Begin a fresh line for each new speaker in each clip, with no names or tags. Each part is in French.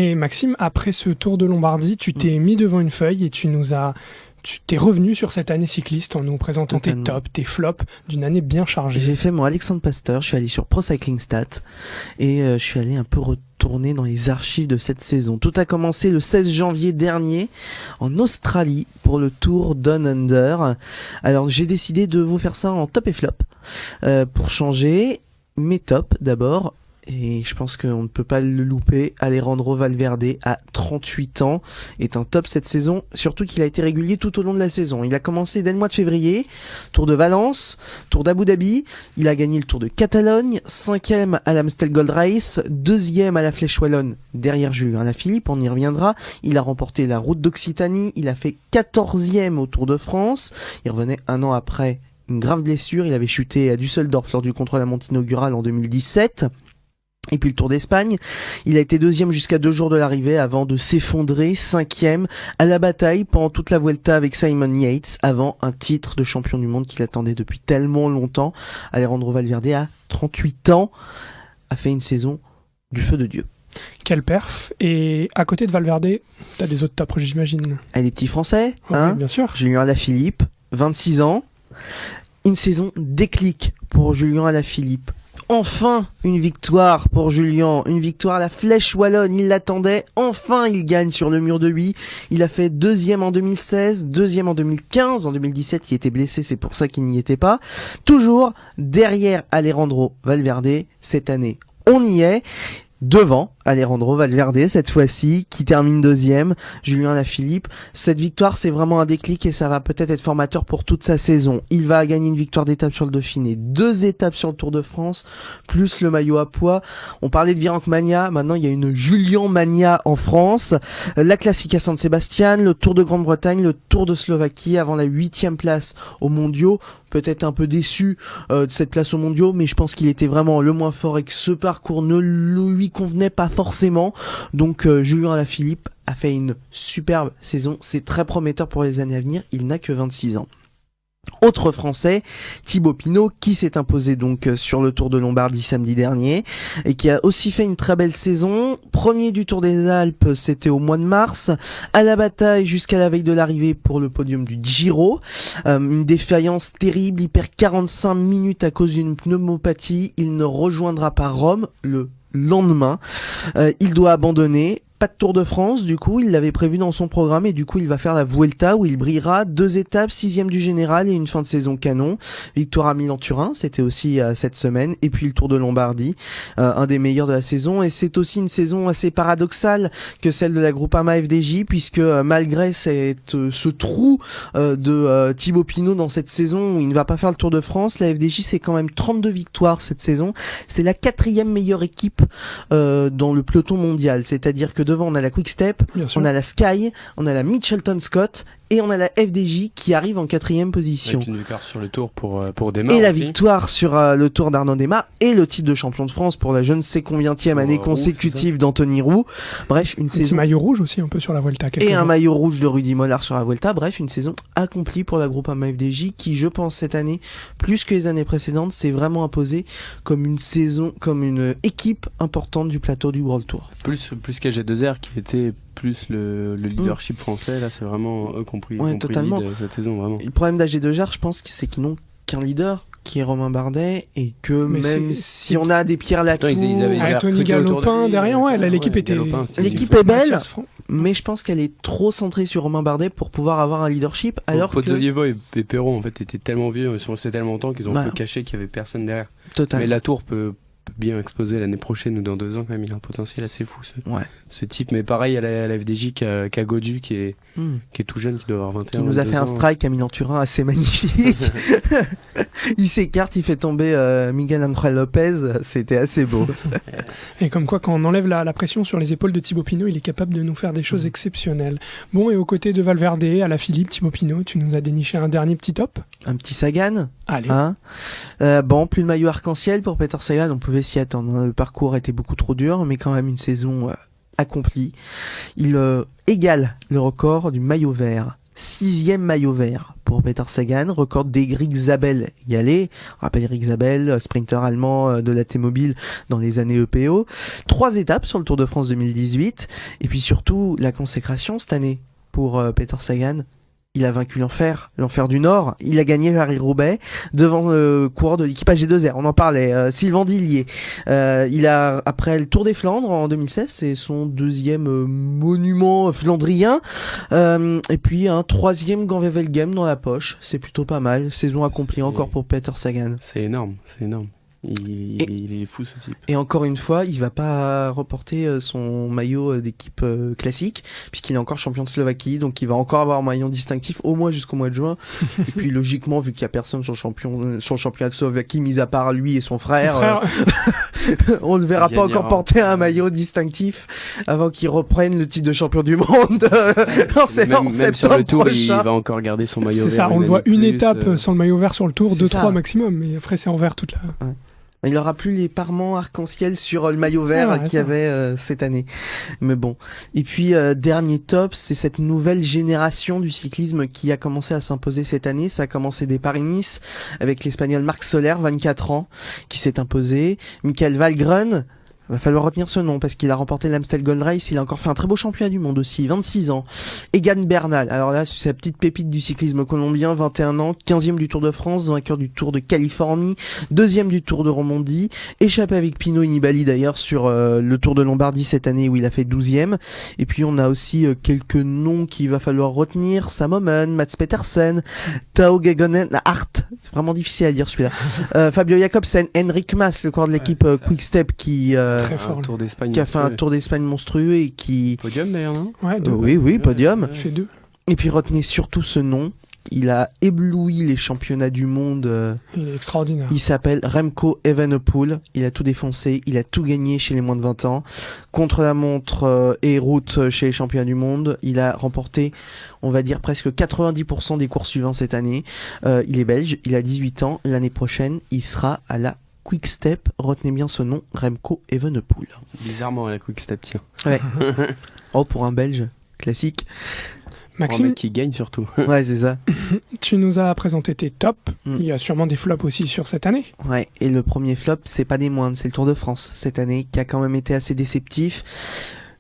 Et Maxime, après ce Tour de Lombardie, tu t'es mis devant une feuille et tu t'es revenu sur cette année cycliste en nous présentant tes tops, tes flops d'une année bien chargée.
J'ai fait mon Alexandre Pasteur, je suis allé sur Pro Cycling Stats et je suis allé un peu retourner dans les archives de cette saison. Tout a commencé le 16 janvier dernier en Australie pour le Tour Down Under. Alors j'ai décidé de vous faire ça en top et flop pour changer mes tops d'abord. Et je pense qu'on ne peut pas le louper. Alejandro Valverde, à 38 ans, est un top cette saison. Surtout qu'il a été régulier tout au long de la saison. Il a commencé dès le mois de février. Tour de Valence, Tour d'Abu Dhabi. Il a gagné le Tour de Catalogne. 5e à l'Amstel Gold Race. 2e à la Flèche Wallonne, derrière Julien Alaphilippe. On y reviendra. Il a remporté la Route d'Occitanie. Il a fait 14e au Tour de France. Il revenait un an après une grave blessure. Il avait chuté à Düsseldorf lors du contre-la-montre inaugural en 2017. Et puis le Tour d'Espagne, il a été 2e jusqu'à 2 jours de l'arrivée avant de s'effondrer, 5e à la bataille pendant toute la Vuelta avec Simon Yates avant un titre de champion du monde qu'il attendait depuis tellement longtemps. Alejandro Valverde, à 38 ans, a fait une saison du feu de Dieu.
Quel perf. Et à côté de Valverde, t'as des autres tops, j'imagine.
Et les petits Français,
oui, bien sûr.
Julien Alaphilippe, 26 ans. Une saison déclic pour Julien Alaphilippe. Enfin, une victoire pour Julien, une victoire à la Flèche Wallonne, il l'attendait, enfin il gagne sur le mur de Huy. Il a fait 2e en 2016, 2e en 2015, en 2017 il était blessé, c'est pour ça qu'il n'y était pas. Toujours derrière Alejandro Valverde, cette année on y est. Devant Alejandro Valverde cette fois-ci, qui termine 2e, Julien Alaphilippe. Cette victoire, c'est vraiment un déclic et ça va peut-être être formateur pour toute sa saison. Il va gagner une victoire d'étape sur le Dauphiné, 2 étapes sur le Tour de France, plus le maillot à pois. On parlait de Virenque Mania, maintenant il y a une Julien Mania en France. La Classica San Sebastian, le Tour de Grande-Bretagne, le Tour de Slovaquie avant la 8e place aux mondiaux. Peut-être un peu déçu de cette place aux mondiaux, mais je pense qu'il était vraiment le moins fort et que ce parcours ne lui convenait pas forcément. Donc Julien Alaphilippe a fait une superbe saison, c'est très prometteur pour les années à venir, il n'a que 26 ans. Autre Français, Thibaut Pinot, qui s'est imposé donc sur le Tour de Lombardie samedi dernier et qui a aussi fait une très belle saison. Premier du Tour des Alpes, c'était au mois de mars, à la bataille jusqu'à la veille de l'arrivée pour le podium du Giro. Une défaillance terrible, il perd 45 minutes à cause d'une pneumopathie. Il ne rejoindra pas Rome le lendemain. Il doit abandonner. Pas de Tour de France, du coup, il l'avait prévu dans son programme et du coup, il va faire la Vuelta où il brillera 2 étapes, 6e du général et une fin de saison canon. Victoire à Milan-Turin, c'était aussi cette semaine. Et puis le Tour de Lombardie, un des meilleurs de la saison. Et c'est aussi une saison assez paradoxale que celle de la Groupama FDJ puisque malgré ce trou de Thibaut Pinot dans cette saison où il ne va pas faire le Tour de France, la FDJ c'est quand même 32 victoires cette saison. C'est la 4e meilleure équipe dans le peloton mondial. C'est-à-dire que devant on a la Quick Step, on a la Sky, on a la Mitchelton Scott et on a la FDJ qui arrive en 4e position.
Avec une victoire sur le Tour pour Desmar.
Et la victoire sur le Tour d'Arnaud Desmar et le titre de champion de France pour la je ne sais combienième année consécutive d'Anthony Roux. Bref, une saison.
Un petit maillot rouge aussi un peu sur la Vuelta.
Et un maillot rouge de Rudy Mollard sur la Vuelta. Bref, une saison accomplie pour la Groupama FDJ qui, je pense, cette année, plus que les années précédentes, s'est vraiment imposée comme une saison, comme une équipe importante du plateau du World Tour.
Plus qu'AG2R qui était plus le leadership français, là c'est vraiment eux compris
totalement.
Cette saison vraiment.
Le problème d'AG2R, je pense que c'est qu'ils n'ont qu'un leader qui est Romain Bardet et que mais même si on a des Pierre Latour,
Tony Galopin derrière, l'équipe était
l'équipe est belle, mais je pense qu'elle est trop centrée sur Romain Bardet pour pouvoir avoir un leadership alors que
Pozzovivo et Perron en fait étaient tellement vieux, ils sont restés tellement longtemps qu'ils ont un peu caché qu'il y avait personne derrière.
Total.
Mais Latour peut bien exploser l'année prochaine ou dans 2 ans quand même, il a un potentiel assez fou ce type. Mais pareil à la FDJ qu'à Gaudu qui est tout jeune, qui doit avoir 21 ans.
Qui nous a fait un strike à Milan-Turin assez magnifique. Il s'écarte, il fait tomber Miguel Ángel Lopez, c'était assez beau.
Et comme quoi quand on enlève la pression sur les épaules de Thibaut Pinot, il est capable de nous faire des choses exceptionnelles. Bon, et aux côtés de Valverde, Alaphilippe, Thibaut Pinot, tu nous as déniché un dernier petit top.
Un petit Sagan.
Allez.
Bon, plus de maillot arc-en-ciel pour Peter Sagan, on pouvait s'y attendre. Le parcours était beaucoup trop dur, mais quand même une saison accomplie. Il égale le record du maillot vert. 6e maillot vert pour Peter Sagan, record d'Eric Zabel égalé. On rappelle Eric Zabel, sprinter allemand de la T-Mobile dans les années EPO. 3 étapes sur le Tour de France 2018. Et puis surtout, la consécration cette année pour Peter Sagan. Il a vaincu l'enfer du Nord. Il a gagné Paris-Roubaix devant le coureur de l'équipage G2R. On en parlait, Sylvain Dillier. Il a, après le Tour des Flandres en 2016, c'est son 2e monument flandrien. Et puis un 3e Gand-Wevelgem dans la poche. C'est plutôt pas mal. Saison accomplie encore pour Peter Sagan.
C'est énorme. Il est fou ce type.
Et encore une fois, il va pas reporter son maillot d'équipe classique, puisqu'il est encore champion de Slovaquie, donc il va encore avoir un maillot distinctif au moins jusqu'au mois de juin. Et puis logiquement, vu qu'il y a personne sur le championnat de Slovaquie, mis à part lui et son frère. On ne verra pas encore porter un maillot distinctif avant qu'il reprenne le titre de champion du monde en septembre
sur le tour,
prochain.
Il va encore garder son maillot vert.
C'est ça, on le voit une étape sans le maillot vert sur le tour, 2-3 maximum, mais après c'est en vert toute la...
Ouais. Il n'aura plus les parements arc-en-ciel sur le maillot vert qu'il y avait cette année. Mais bon. Et puis, dernier top, c'est cette nouvelle génération du cyclisme qui a commencé à s'imposer cette année. Ça a commencé des Paris-Nice avec l'Espagnol Marc Soler, 24 ans, qui s'est imposé. Michael Valgren, va falloir retenir ce nom parce qu'il a remporté l'Amstel Gold Race. Il a encore fait un très beau championnat du monde aussi, 26 ans. Egan Bernal, alors là c'est la petite pépite du cyclisme colombien, 21 ans, 15e du Tour de France, vainqueur du Tour de Californie, 2e du Tour de Romandie, échappé avec Pino et Nibali d'ailleurs sur le Tour de Lombardie cette année où il a fait 12e. Et puis on a aussi quelques noms qu'il va falloir retenir, Sam Oomen, Mats Petersen, Tao Geoghegan Hart, c'est vraiment difficile à dire celui-là, Fabio Jacobsen, Henrik Mas, le coureur de l'équipe Quick Step qui
très fort,
qui a fait un Tour d'Espagne monstrueux et qui...
Podium d'ailleurs, non?
Ouais,
oui, podium.
Il fait 2.
Et puis retenez surtout ce nom. Il a ébloui les championnats du monde.
Il est extraordinaire.
Il s'appelle Remco Evenepoel. Il a tout défoncé. Il a tout gagné chez les moins de 20 ans. Contre la montre et route chez les championnats du monde. Il a remporté, on va dire, presque 90% des courses suivantes cette année. Il est belge. Il a 18 ans. L'année prochaine, il sera à la Quick Step, retenez bien ce nom, Remco Evenepoel.
Bizarrement à la Quick Step, tiens.
Ouais. Oh, pour un Belge, classique.
Maxime, pour un mec qui gagne surtout.
Ouais, c'est ça.
Tu nous as présenté tes tops. Il y a sûrement des flops aussi sur cette année.
Ouais, et le premier flop, c'est pas des moindres, c'est le Tour de France cette année, qui a quand même été assez déceptif.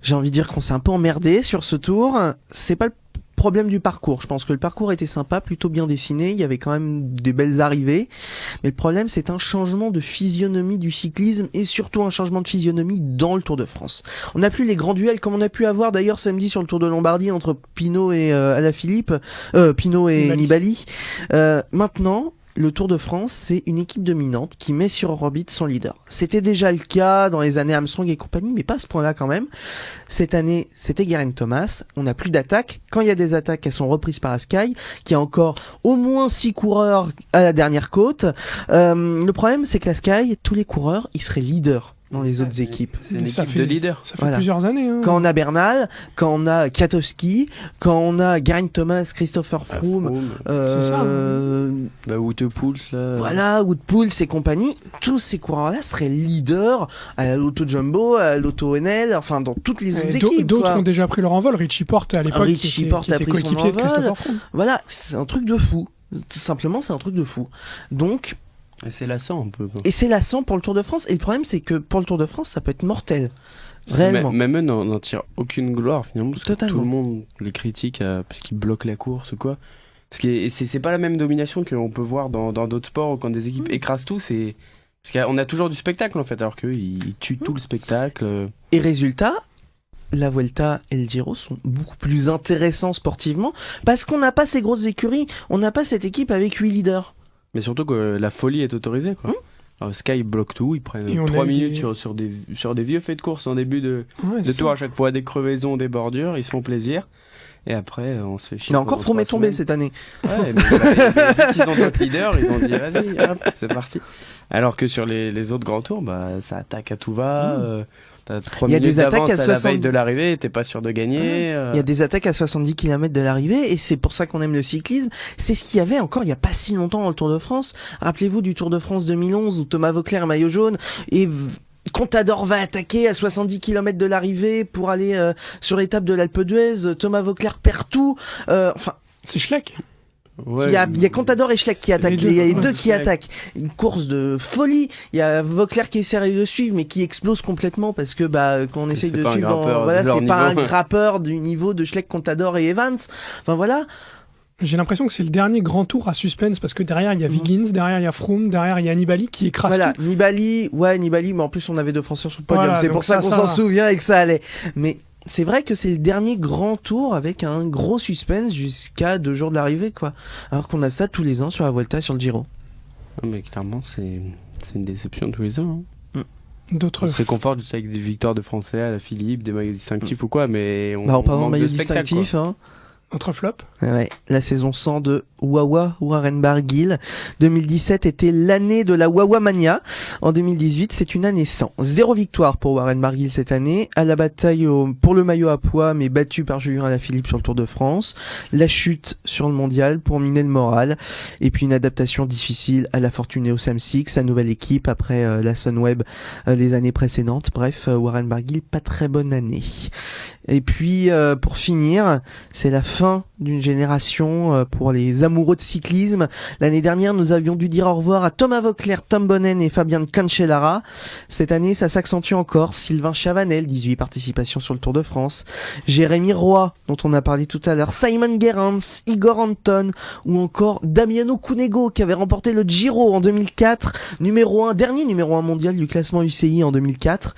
J'ai envie de dire qu'on s'est un peu emmerdé sur ce tour. C'est pas le problème du parcours. Je pense que le parcours était sympa, plutôt bien dessiné. Il y avait quand même des belles arrivées. Mais le problème, c'est un changement de physionomie du cyclisme et surtout un changement de physionomie dans le Tour de France. On n'a plus les grands duels comme on a pu avoir d'ailleurs samedi sur le Tour de Lombardie entre Pinot et Alaphilippe, Pinot et Nibali. Maintenant, le Tour de France, c'est une équipe dominante qui met sur orbite son leader. C'était déjà le cas dans les années Armstrong et compagnie, mais pas à ce point-là quand même. Cette année, c'était Geraint Thomas. On n'a plus d'attaques. Quand il y a des attaques, elles sont reprises par Sky, qui a encore au moins 6 coureurs à la dernière côte. Le problème, c'est que la Sky, tous les coureurs, ils seraient leaders dans les autres équipes.
C'est une équipe de leaders.
Ça fait plusieurs années. Hein.
Quand on a Bernal, quand on a Kwiatkowski, quand on a Geraint Thomas, Christopher Froome,
c'est ça.
Wout Poels là.
Voilà, Wout Poels et compagnie, tous ces coureurs-là seraient leaders à la Lotto Jumbo, à la Lotto NL, enfin dans toutes les autres équipes.
D'autres ont déjà pris leur envol. Richie Porte à l'époque, qui était coéquipier de Christopher Froome.
Voilà, c'est un truc de fou. Tout simplement, c'est un truc de fou. Donc.
Et c'est lassant un peu. Quoi.
Et c'est lassant pour le Tour de France. Et le problème, c'est que pour le Tour de France, ça peut être mortel. Réellement.
Même eux n'en tirent aucune gloire finalement. Parce
Totalement.
Que tout le monde les critique parce qu'ils bloquent la course ou quoi. C'est pas la même domination qu'on peut voir dans d'autres sports quand des équipes écrasent tout. Parce qu'on a toujours du spectacle en fait, alors qu'eux ils tuent tout le spectacle.
Et résultat, la Vuelta et le Giro sont beaucoup plus intéressants sportivement parce qu'on n'a pas ces grosses écuries. On n'a pas cette équipe avec 8 leaders.
Mais surtout que la folie est autorisée quoi. Alors Sky bloque tout, ils prennent 3 minutes sur des vieux faits de course en début de tour à chaque fois, des crevaisons, des bordures, ils se font plaisir. Et après, on se fait chier.
Il a encore Froome est tombé cette année.
Ouais, mais ils ont d'autres leaders, ils ont dit vas-y, hop, c'est parti. Alors que sur les autres grands tours, ça attaque à tout va. T'as 3 minutes
des attaques
d'avance
à
la veille de l'arrivée, t'es pas sûr de gagner.
Il y a des attaques à 70 km de l'arrivée et c'est pour ça qu'on aime le cyclisme. C'est ce qu'il y avait encore il y a pas si longtemps dans le Tour de France. Rappelez-vous du Tour de France 2011 où Thomas Voeckler, maillot jaune, et Contador va attaquer à 70 km de l'arrivée pour aller sur l'étape de l'Alpe d'Huez. Thomas Voeckler perd tout.
C'est Schleck.
Ouais,
Il y a Contador et Schleck qui attaquent.
Les deux,
Il y a les
ouais,
deux qui
Schleck.
attaquent. Une course de folie. Il y a Vauclair qui essaie de suivre, mais qui explose complètement parce que quand on
que
essaye
c'est
de
pas un
suivre,
grimpeur
voilà,
de leur
c'est pas un
niveau.
grappeur du niveau de Schleck, Contador et Evans. Enfin voilà.
J'ai l'impression que c'est le dernier grand tour à suspense parce que derrière il y a Wiggins, derrière il y a Froome, derrière il y a Nibali qui écrase
Voilà,
tout.
Nibali, mais en plus on avait deux Français sur le podium.
Voilà,
C'est
donc
pour ça qu'on
ça
s'en
va.
souvient et que ça allait. Mais c'est vrai que c'est le dernier grand tour avec un gros suspense jusqu'à 2 jours de l'arrivée, quoi. Alors qu'on a ça tous les ans sur la Vuelta, sur le Giro.
Non, mais clairement, c'est une déception tous les ans. Hein.
D'autres
On se réconforte juste avec des victoires de Français à la Philippe, des maillots distinctifs ou quoi, mais
En parlant de
manque
maillot
spectacle,
distinctif, hein.
autres flops.
Ouais, la saison 100 de Wawa Warren Barguil. 2017 était l'année de la Wawa Mania. En 2018, c'est une année sans. 0 victoire pour Warren Barguil cette année. À la bataille pour le maillot à pois, mais battu par Julien Alaphilippe sur le Tour de France. La chute sur le mondial pour miner le moral. Et puis une adaptation difficile à la Fortunéo Sam-Six, sa nouvelle équipe après la Sunweb les années précédentes. Bref, Warren Barguil, pas très bonne année. Et puis, pour finir, c'est la fin d'une génération pour les amoureux de cyclisme. L'année dernière, nous avions dû dire au revoir à Thomas Voeckler, Tom Bonnen et Fabien Cancellara. Cette année, ça s'accentue encore. Sylvain Chavanel, 18 participations sur le Tour de France. Jérémy Roy, dont on a parlé tout à l'heure. Simon Gerrans, Igor Anton ou encore Damiano Cunego qui avait remporté le Giro en 2004. Dernier numéro 1 mondial du classement UCI en 2004.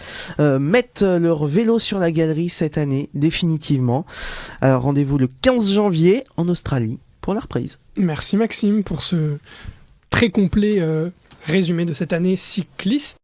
Mettent leur vélo sur la galerie cette année, définitivement. Alors rendez-vous le 15 janvier en Australie pour la reprise.
Merci Maxime pour ce très complet résumé de cette année cycliste.